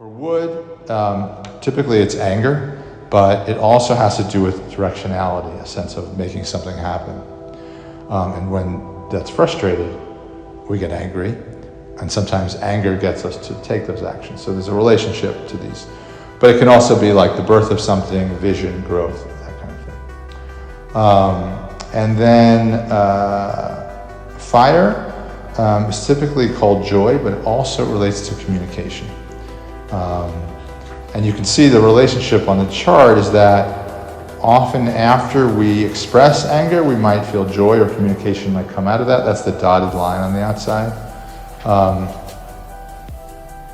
For wood, typically it's anger, but it also has to do with directionality, a sense of making something happen. And when that's frustrated, we get angry, and sometimes anger gets us to take those actions. So there's a relationship to these. But it can also be like the birth of something, vision, growth, that kind of thing. And then fire is typically called joy, but it also relates to communication. And you can see the relationship on the chart is that often after we express anger, we might feel joy or communication might come out of that. That's the dotted line on the outside.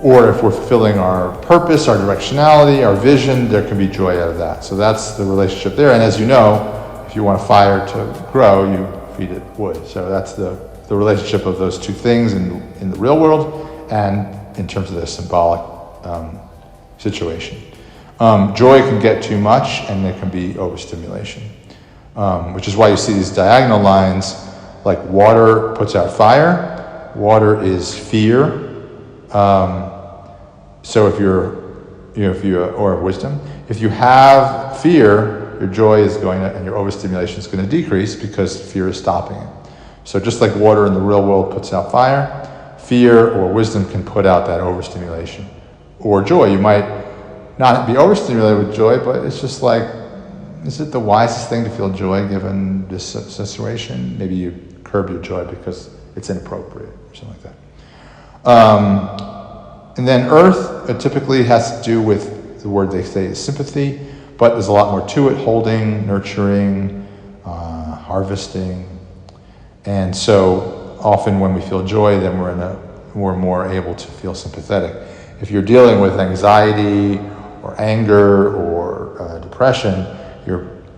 Or if we're fulfilling our purpose, our directionality, our vision, there can be joy out of that. So that's the relationship there. And as you know, if you want a fire to grow, you feed it wood. So that's the relationship of those two things in the real world and in terms of the symbolic situation. Joy can get too much and there can be overstimulation, which is why you see these diagonal lines, like water puts out fire, water is fear. So if or wisdom, if you have fear, your joy is going to, and your overstimulation is going to decrease because fear is stopping it. So just like water in the real world puts out fire, fear or wisdom can put out that overstimulation. Or joy, you might not be overstimulated with joy, but it's just like, is it the wisest thing to feel joy given this situation? Maybe you curb your joy because it's inappropriate or something like that. And then earth, it typically has to do with the word they say is sympathy, but there's a lot more to it: holding, nurturing, harvesting. And so often when we feel joy, then we're more able to feel sympathetic. If you're dealing with anxiety or anger or depression,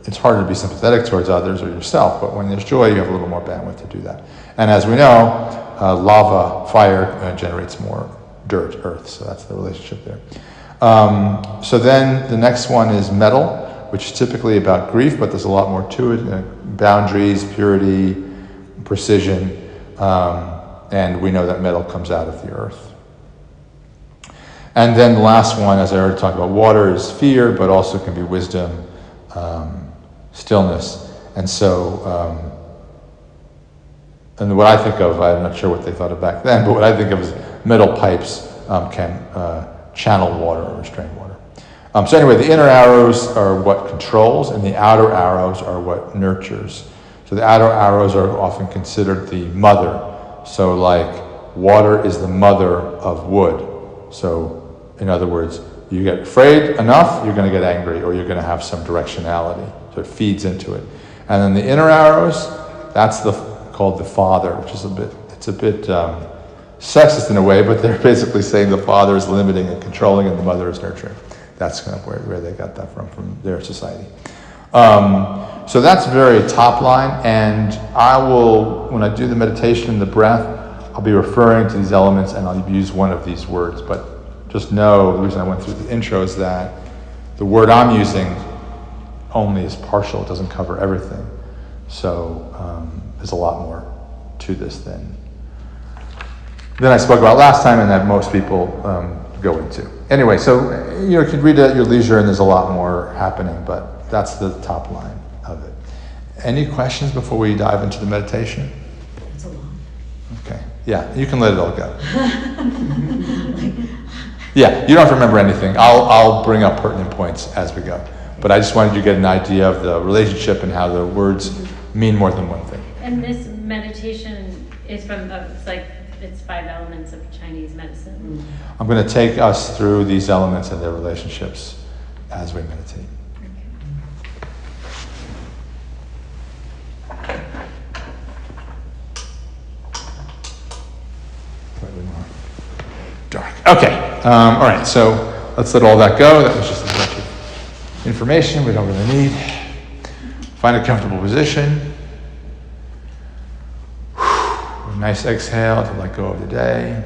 it's harder to be sympathetic towards others or yourself. But when there's joy, you have a little more bandwidth to do that. And as we know, lava, fire generates more dirt, earth. So that's the relationship there. So then the next one is metal, which is typically about grief, but there's a lot more to it. Boundaries, purity, precision. And we know that metal comes out of the earth. And then the last one, as I already talked about, water is fear, but also can be wisdom, stillness. And so, and what I think of, I'm not sure what they thought of back then, but what I think of is metal pipes can channel water or restrain water. So anyway, the inner arrows are what controls, and the outer arrows are what nurtures. So the outer arrows are often considered the mother. So like water is the mother of wood. So in other words, you get afraid enough, you're going to get angry, or you're going to have some directionality. So it feeds into it. And then the inner arrows, that's called the father, which is a bit sexist in a way, but they're basically saying the father is limiting and controlling and the mother is nurturing. That's kind of where they got that from their society. So that's very top line, and I will, when I do the meditation and the breath, I'll be referring to these elements and I'll use one of these words. But just know, the reason I went through the intro is that the word I'm using only is partial, it doesn't cover everything. So there's a lot more to this than I spoke about last time and that most people go into. Anyway, so you can read it at your leisure and there's a lot more happening, but that's the top line of it. Any questions before we dive into the meditation? It's a lot. Okay. Yeah, you can let it all go. Yeah, you don't have to remember anything. I'll bring up pertinent points as we go. But I just wanted you to get an idea of the relationship and how the words mean more than one thing. And this meditation is from, it's 5 elements of Chinese medicine. I'm going to take us through these elements and their relationships as we meditate. Dark. Okay. All right. So let's let all that go. That was just a bunch of information we don't really need. Find a comfortable position. Nice exhale to let go of the day.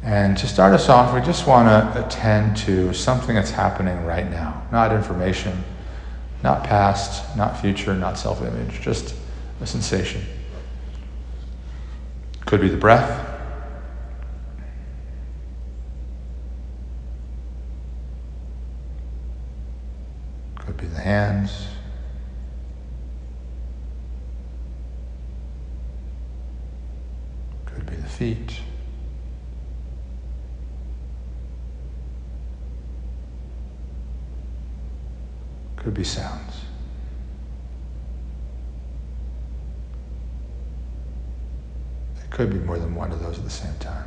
And to start us off, we just want to attend to something that's happening right now. Not information, not past, not future, not self-image, just a sensation. Could be the breath, the feet. Could be sounds. It could be more than one of those at the same time.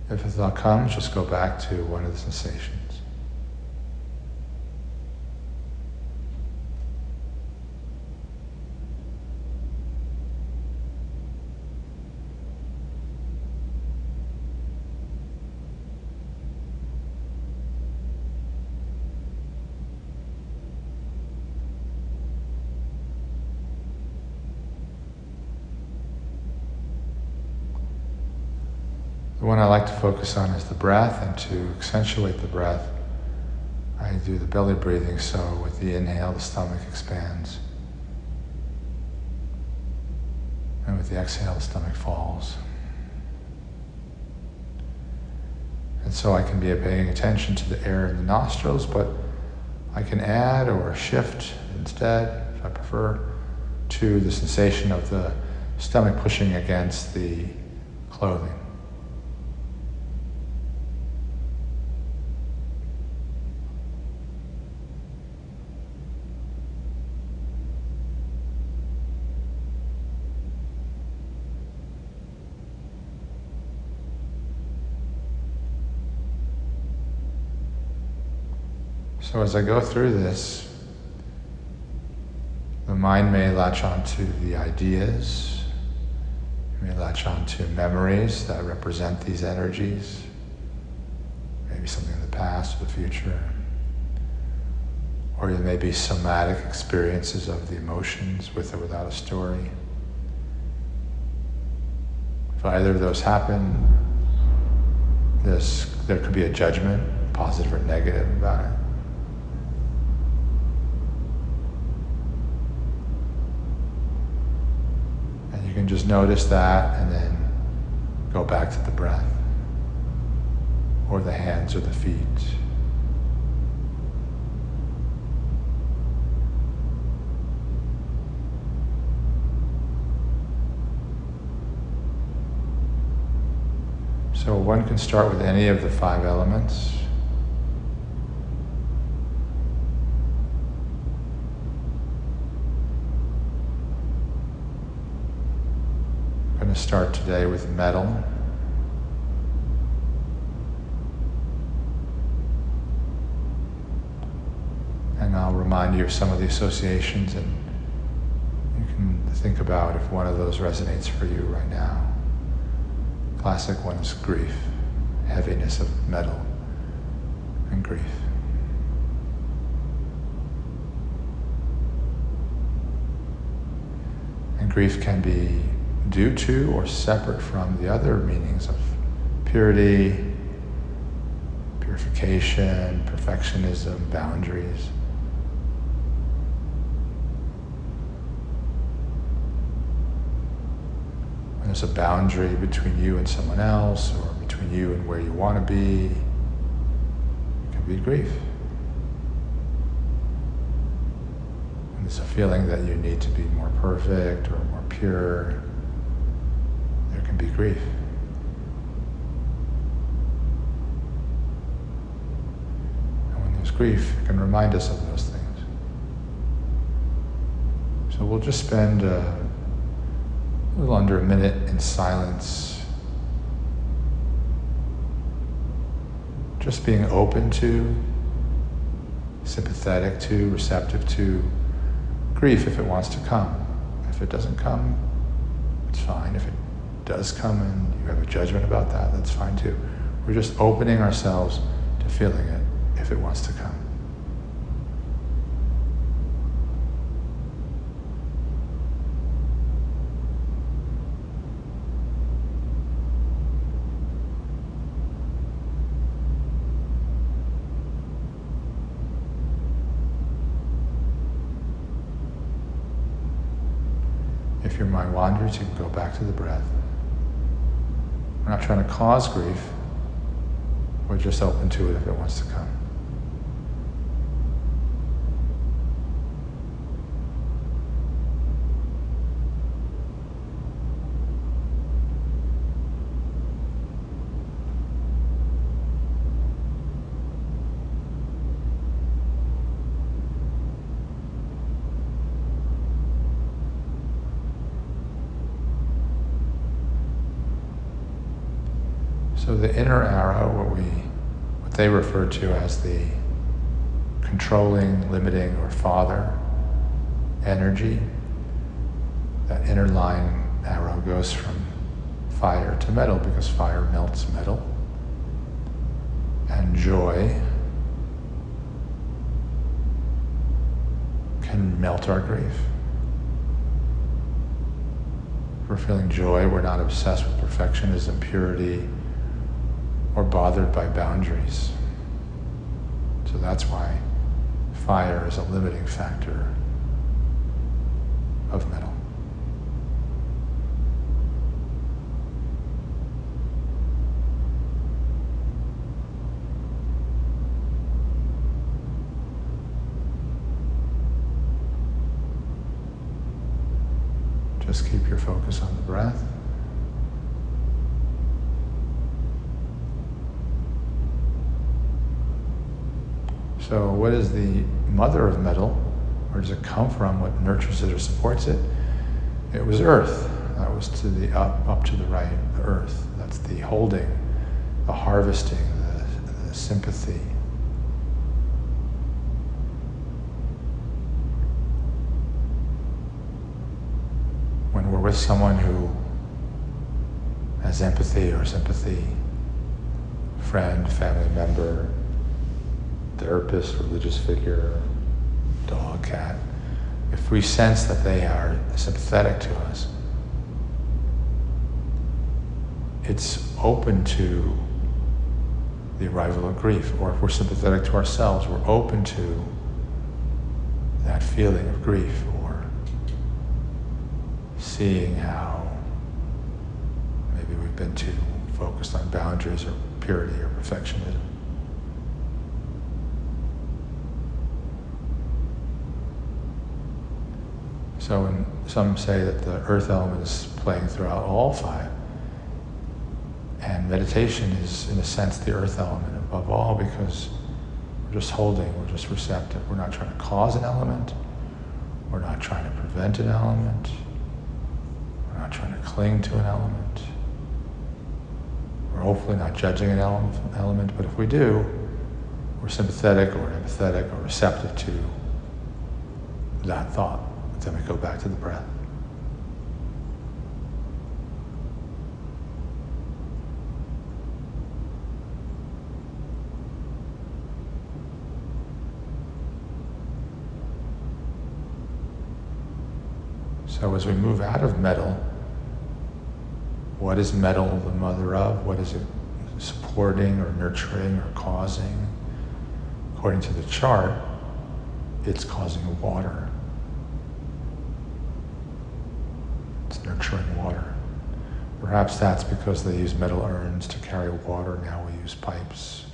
If a thought comes, just go back to one of the sensations. The one I like to focus on is the breath, and to accentuate the breath, I do the belly breathing, so with the inhale, the stomach expands. And with the exhale, the stomach falls. And so I can be paying attention to the air in the nostrils, but I can add or shift instead, if I prefer, to the sensation of the stomach pushing against the clothing. So as I go through this, the mind may latch onto the ideas, it may latch onto memories that represent these energies, maybe something in the past or the future, or there may be somatic experiences of the emotions with or without a story. If either of those happen, there could be a judgment, positive or negative, about it. You can just notice that and then go back to the breath, or the hands or the feet. So one can start with any of the 5 elements. I'm going to start today with metal. And I'll remind you of some of the associations, and you can think about if one of those resonates for you right now. Classic one is grief, heaviness of metal and grief. And grief can be due to or separate from the other meanings of purity, purification, perfectionism, boundaries. When there's a boundary between you and someone else, or between you and where you want to be, it can be grief. When there's a feeling that you need to be more perfect or more pure, there can be grief. And when there's grief, it can remind us of those things. So we'll just spend a little under a minute in silence, just being open to, sympathetic to, receptive to grief if it wants to come. If it doesn't come, it's fine. If it does come and you have a judgment about that, that's fine too. We're just opening ourselves to feeling it if it wants to come. If your mind wanders, you can go back to the breath. We're not trying to cause grief. We're just open to it if it wants to come. So the inner arrow, what they refer to as the controlling, limiting, or father energy, that inner line arrow goes from fire to metal because fire melts metal. And joy can melt our grief. If we're feeling joy, we're not obsessed with perfectionism, purity, or bothered by boundaries. So that's why fire is a limiting factor of metal. Just keep your focus on the breath. So what is the mother of metal? Where does it come from? What nurtures it or supports it? It was earth. That was to the up to the right, the earth. That's the holding, the harvesting, the sympathy. When we're with someone who has empathy or sympathy, friend, family member, therapist, religious figure, dog, cat, if we sense that they are sympathetic to us, it's open to the arrival of grief. Or if we're sympathetic to ourselves, we're open to that feeling of grief, or seeing how maybe we've been too focused on boundaries or purity or perfectionism. So when some say that the earth element is playing throughout all five, and meditation is, in a sense, the earth element above all, because we're just holding, we're just receptive. We're not trying to cause an element. We're not trying to prevent an element. We're not trying to cling to an element. We're hopefully not judging an element, but if we do, we're sympathetic or empathetic or receptive to that thought. Then we go back to the breath. So as we move out of metal, what is metal the mother of? What is it supporting or nurturing or causing? According to the chart, it's causing water. It's nurturing water. Perhaps that's because they use metal urns to carry water. Now we use pipes.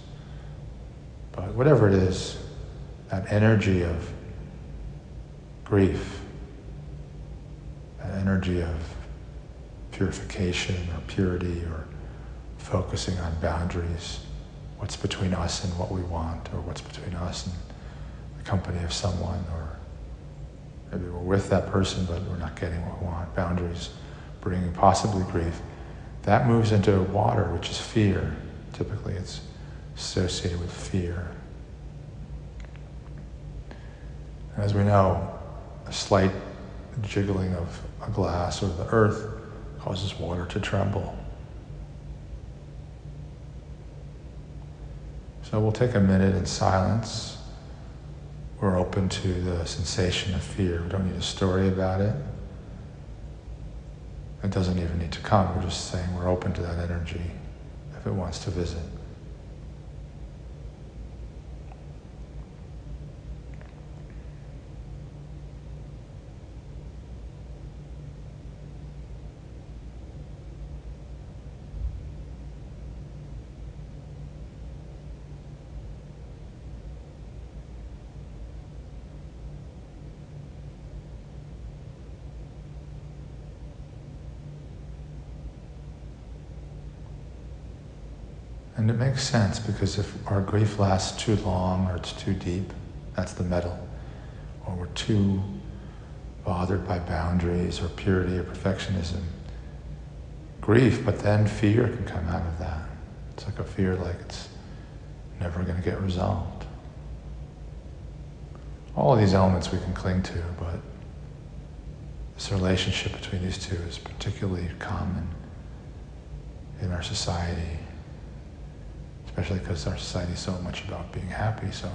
But whatever it is, that energy of grief, that energy of purification or purity or focusing on boundaries, what's between us and what we want, or what's between us and the company of someone, or maybe we're with that person but we're not getting what we want, boundaries bringing possibly grief, that moves into water, which is fear. Typically it's associated with fear. And as we know, a slight jiggling of a glass or the earth causes water to tremble. So we'll take a minute in silence. We're open to the sensation of fear. We don't need a story about it. It doesn't even need to come. We're just saying we're open to that energy if it wants to visit. And it makes sense, because if our grief lasts too long or it's too deep, that's the metal. Or we're too bothered by boundaries or purity or perfectionism. Grief, but then fear can come out of that. It's like a fear like it's never going to get resolved. All of these elements we can cling to, but this relationship between these two is particularly common in our society, especially because our society is so much about being happy. So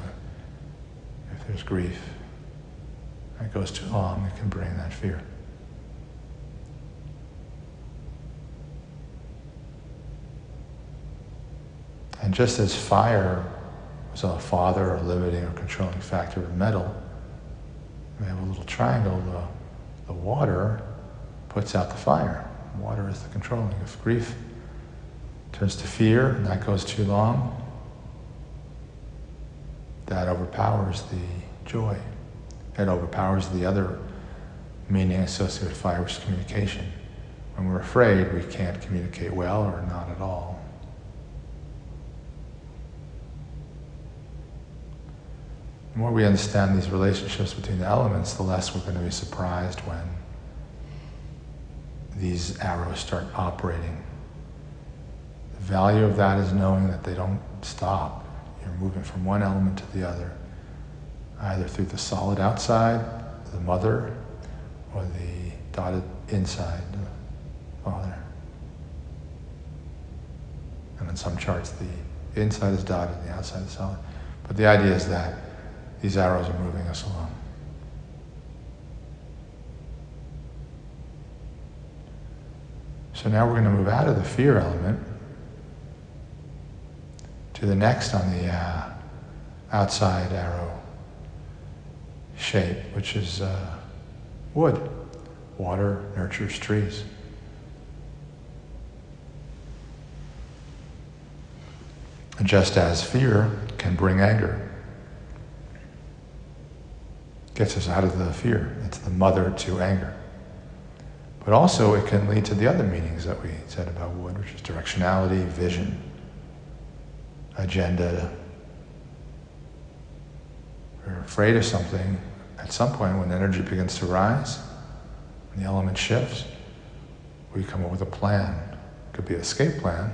if there's grief and it goes too long, it can bring that fear. And just as fire was a father or limiting or controlling factor of metal, we have a little triangle, the water puts out the fire. Water is the controlling. If grief turns to fear and that goes too long, that overpowers the joy. It overpowers the other meaning associated with fire, which is communication. When we're afraid, we can't communicate well or not at all. The more we understand these relationships between the elements, the less we're going to be surprised when these arrows start operating. The value of that is knowing that they don't stop. You're moving from one element to the other, either through the solid outside, the mother, or the dotted inside, the father. And in some charts, the inside is dotted and the outside is solid. But the idea is that these arrows are moving us along. So now we're going to move out of the fear element to the next on the outside arrow shape, which is wood. Water nurtures trees. And just as fear can bring anger, gets us out of the fear. It's the mother to anger. But also it can lead to the other meanings that we said about wood, which is directionality, vision, agenda. We're afraid of something. At some point when energy begins to rise, when the element shifts, we come up with a plan. It could be an escape plan.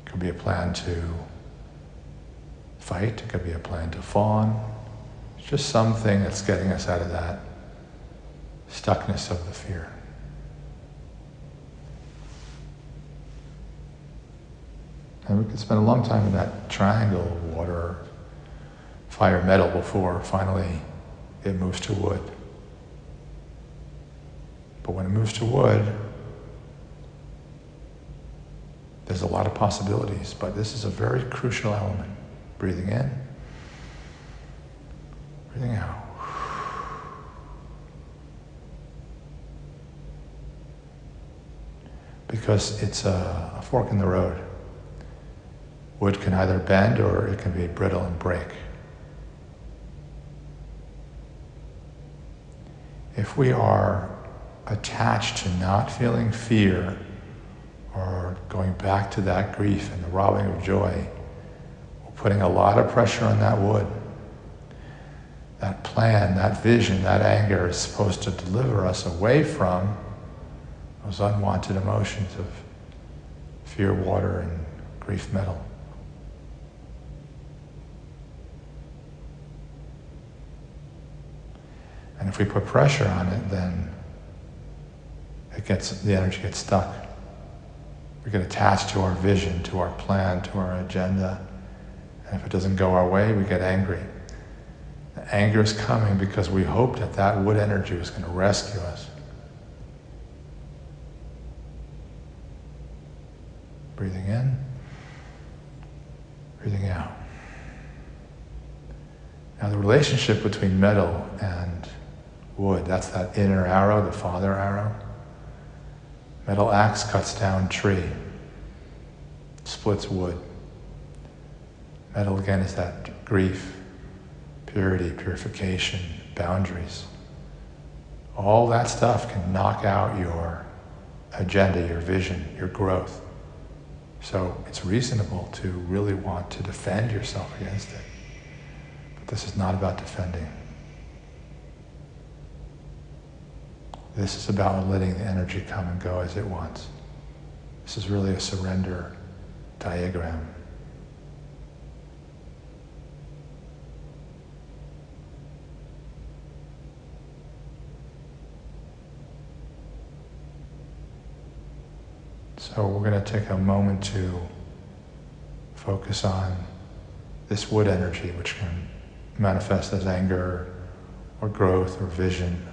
It could be a plan to fight. It could be a plan to fawn. It's just something that's getting us out of that stuckness of the fear. And we could spend a long time in that triangle, water, fire, metal, before finally it moves to wood. But when it moves to wood, there's a lot of possibilities, but this is a very crucial element. Breathing in, breathing out. Because it's a fork in the road. Wood can either bend or it can be brittle and break. If we are attached to not feeling fear or going back to that grief and the robbing of joy, we're putting a lot of pressure on that wood. That plan, that vision, that anger is supposed to deliver us away from those unwanted emotions of fear, water, and grief, metal. And if we put pressure on it, then the energy gets stuck. We get attached to our vision, to our plan, to our agenda. And if it doesn't go our way, we get angry. The anger is coming because we hoped that that wood energy was going to rescue us. Breathing in, breathing out. Now the relationship between metal and wood, that's that inner arrow, the father arrow. Metal axe cuts down tree, splits wood. Metal again is that grief, purity, purification, boundaries. All that stuff can knock out your agenda, your vision, your growth. So it's reasonable to really want to defend yourself against it. But this is not about defending. This is about letting the energy come and go as it wants. This is really a surrender diagram. So we're going to take a moment to focus on this wood energy, which can manifest as anger or growth or vision.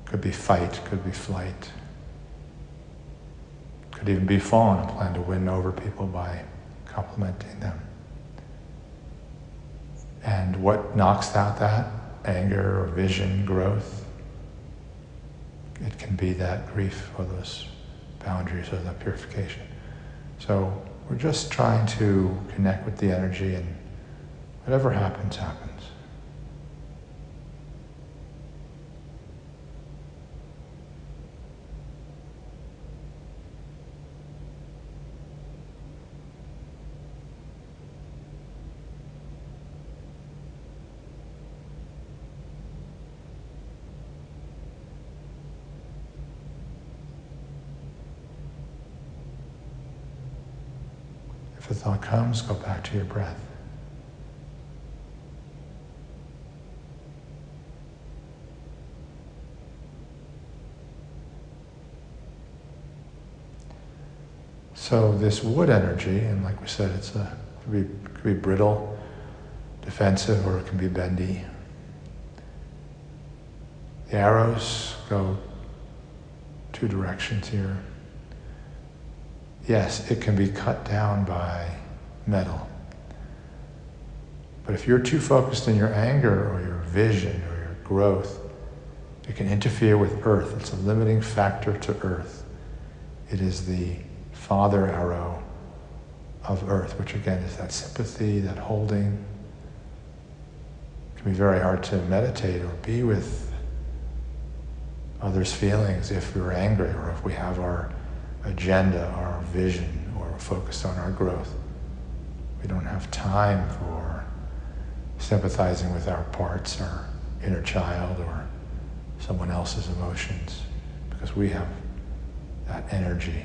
Could be fight, could be flight. Could even be fawn, a plan to win over people by complimenting them. And what knocks out that? Anger or vision, growth. It can be that grief or those boundaries or that purification. So we're just trying to connect with the energy, and whatever happens, happens. If a thought comes, go back to your breath. So this wood energy, and like we said, could be brittle, defensive, or it can be bendy. The arrows go two directions here. Yes, it can be cut down by metal. But if you're too focused in your anger or your vision or your growth, it can interfere with earth. It's a limiting factor to earth. It is the father arrow of earth, which again is that sympathy, that holding. It can be very hard to meditate or be with others' feelings if we're angry or if we have our agenda, our vision, or we're focused on our growth. We don't have time for sympathizing with our parts, our inner child, or someone else's emotions, because we have that energy.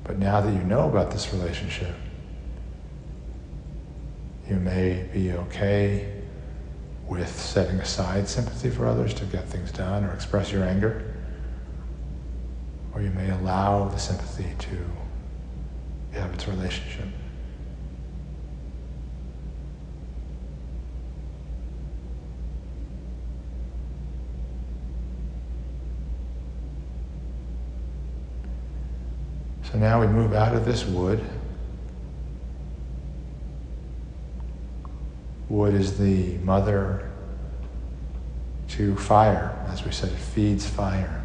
But now that you know about this relationship, you may be okay with setting aside sympathy for others to get things done or express your anger. Or you may allow the sympathy to have its relationship. So now we move out of this wood. Wood is the mother to fire. As we said, it feeds fire.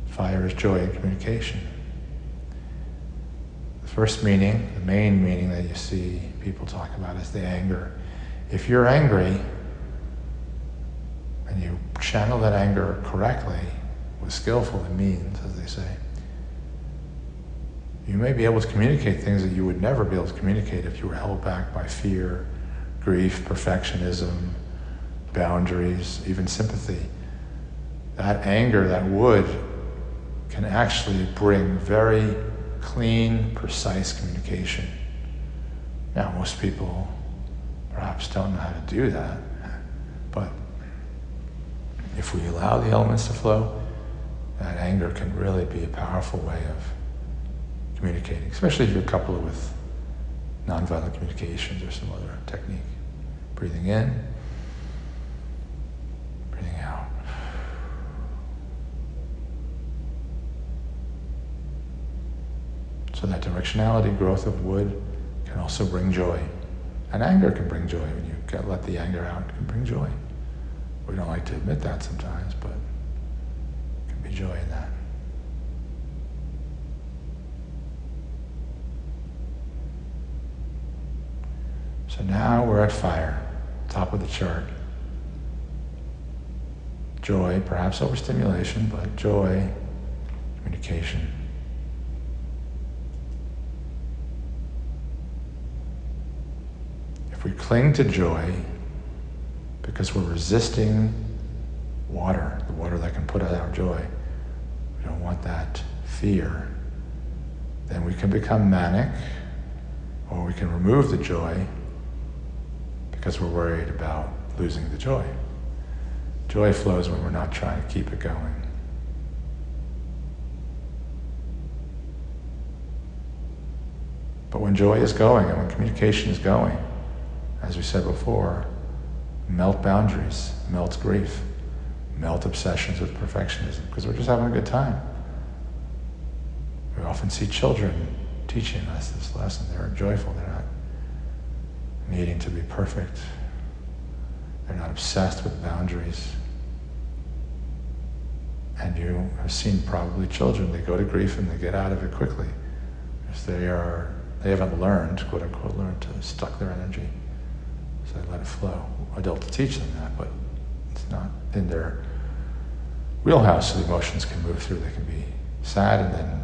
Fire is joy and communication. The first meaning, the main meaning that you see people talk about is the anger. If you're angry and you channel that anger correctly, with skillful means, as they say, you may be able to communicate things that you would never be able to communicate if you were held back by fear, grief, perfectionism, boundaries, even sympathy. That anger, that wood, can actually bring very clean, precise communication. Now, most people perhaps don't know how to do that, but if we allow the elements to flow, that anger can really be a powerful way of communicating, especially if you couple it with nonviolent communications or some other technique. Breathing in, breathing out. So that directionality, growth of wood, can also bring joy. And anger can bring joy. When you let the anger out, it can bring joy. We don't like to admit that sometimes, but there can be joy in that. So now we're at fire, top of the chart. joy, perhaps overstimulation, but joy, communication. If we cling to joy because we're resisting water, the water that can put out our joy, we don't want that fear, then we can become manic, or we can remove the joy because we're worried about losing the joy. Joy flows when we're not trying to keep it going. But when joy is going and when communication is going, as we said before, melt boundaries, melt grief, melt obsessions with perfectionism, because we're just having a good time. We often see children teaching us this lesson. They're joyful, they're not needing to be perfect. They're not obsessed with boundaries. And you have seen probably children, they go to grief and they get out of it quickly. Because they haven't learned, quote unquote, learned to stuck their energy. So they let it flow. Adults teach them that, but it's not in their wheelhouse, so the emotions can move through. They can be sad and then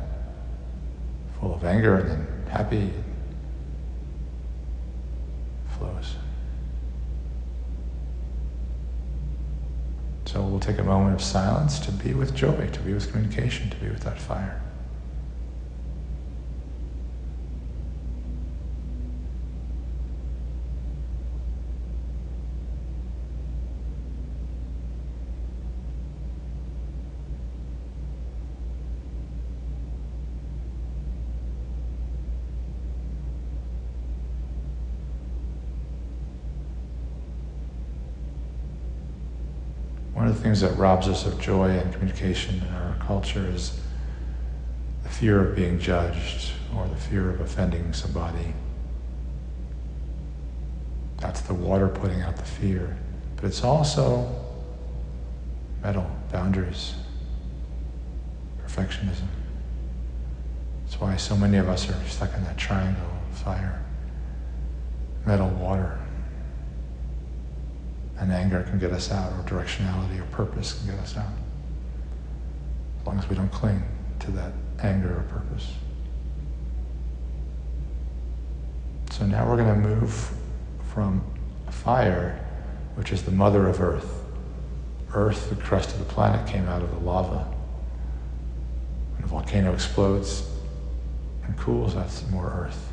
full of anger and then happy. It flows. So we'll take a moment of silence to be with joy, to be with communication, to be with that fire. One of the things that robs us of joy and communication in our culture is the fear of being judged or the fear of offending somebody. That's the water putting out the fear. But it's also metal, boundaries, perfectionism. That's why so many of us are stuck in that triangle of fire, metal, water. And anger can get us out, or directionality or purpose can get us out. As long as we don't cling to that anger or purpose. So now we're going to move from fire, which is the mother of earth. Earth, the crust of the planet, came out of the lava. When a volcano explodes and cools, that's more earth.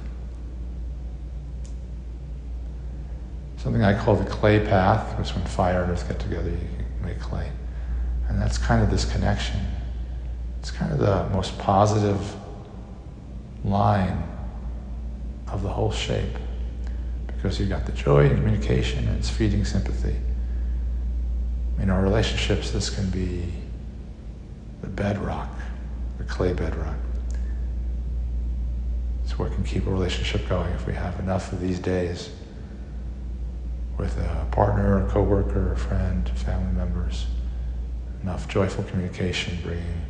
Something I call the clay path, which when fire and earth get together, you can make clay. And that's kind of this connection. It's kind of the most positive line of the whole shape, because you've got the joy and communication, and it's feeding sympathy. In our relationships, this can be the bedrock, the clay bedrock. It's what can keep a relationship going if we have enough of these days with a partner, a coworker, a friend, family members. Enough joyful communication, bringing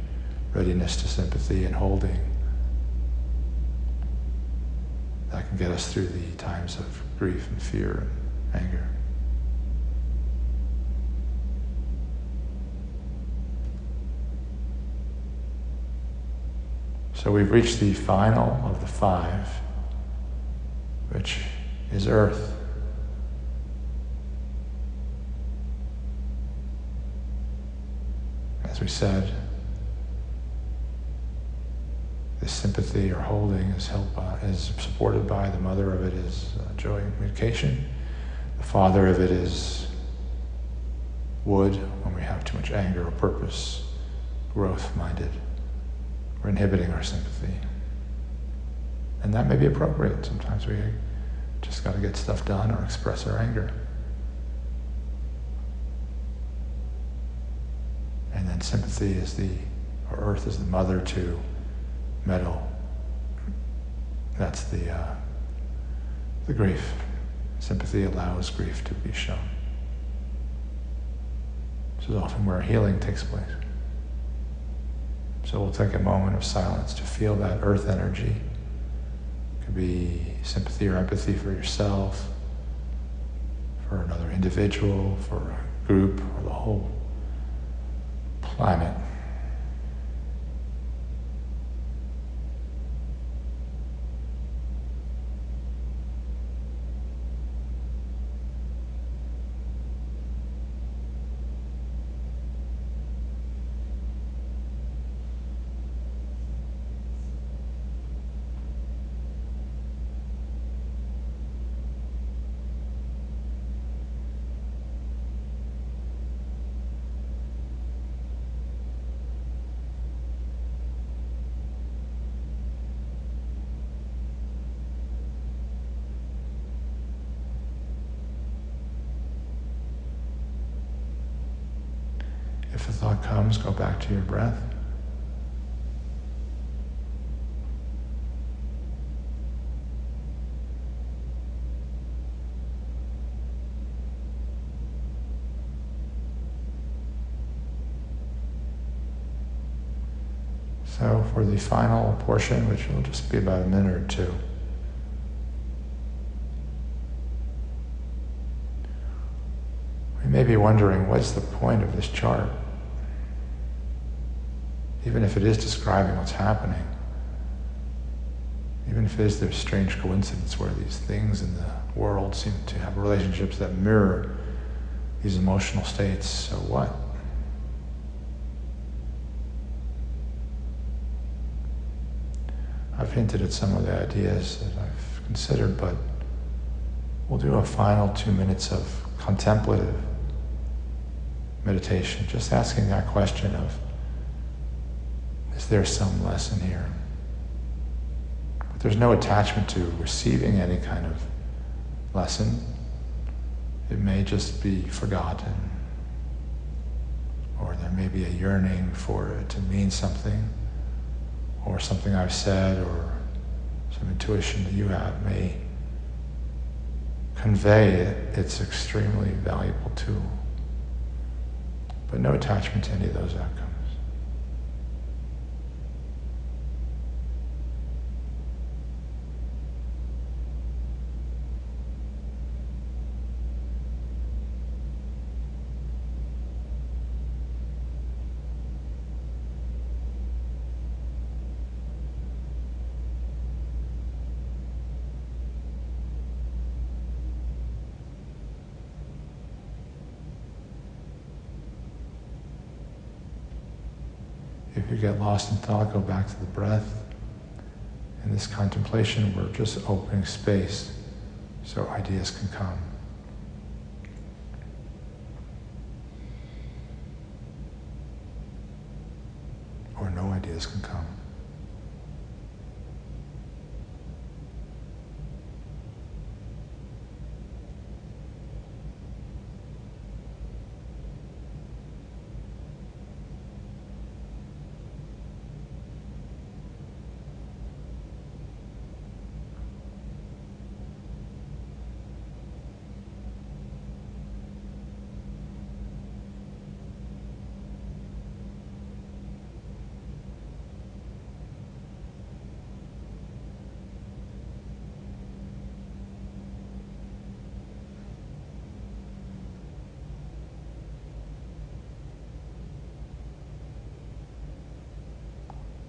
readiness to sympathy and holding. That can get us through the times of grief and fear and anger. So we've reached the final of the 5, which is earth. As we said, this sympathy or holding is supported by the mother of it is joy and communication. The father of it is wood, when we have too much anger or purpose, growth-minded. We're inhibiting our sympathy. And that may be appropriate. Sometimes we just got to get stuff done or express our anger. And then sympathy is or earth is the mother to metal. That's the grief. Sympathy allows grief to be shown. This is often where healing takes place. So we'll take a moment of silence to feel that earth energy. It could be sympathy or empathy for yourself, for another individual, for a group, or the whole. climate. If a thought comes, go back to your breath. So for the final portion, which will just be about a minute or two, we may be wondering, what's the point of this chart? Even if it is describing what's happening, even if it is this strange coincidence where these things in the world seem to have relationships that mirror these emotional states, so what? I've hinted at some of the ideas that I've considered, but we'll do a final 2 minutes of contemplative meditation, just asking that question of, is there some lesson here? But there's no attachment to receiving any kind of lesson. It may just be forgotten, or there may be a yearning for it to mean something, or something I've said, or some intuition that you have may convey it. It's extremely valuable tool. But no attachment to any of those outcomes. If you get lost in thought, go back to the breath. In this contemplation, we're just opening space so ideas can come. Or no ideas can come.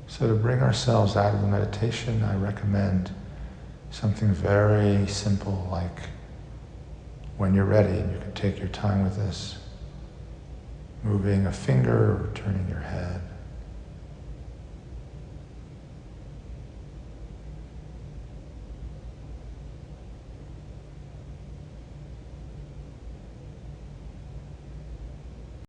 So to bring ourselves out of the meditation, I recommend something very simple, like when you're ready, and you can take your time with this, moving a finger or turning your head.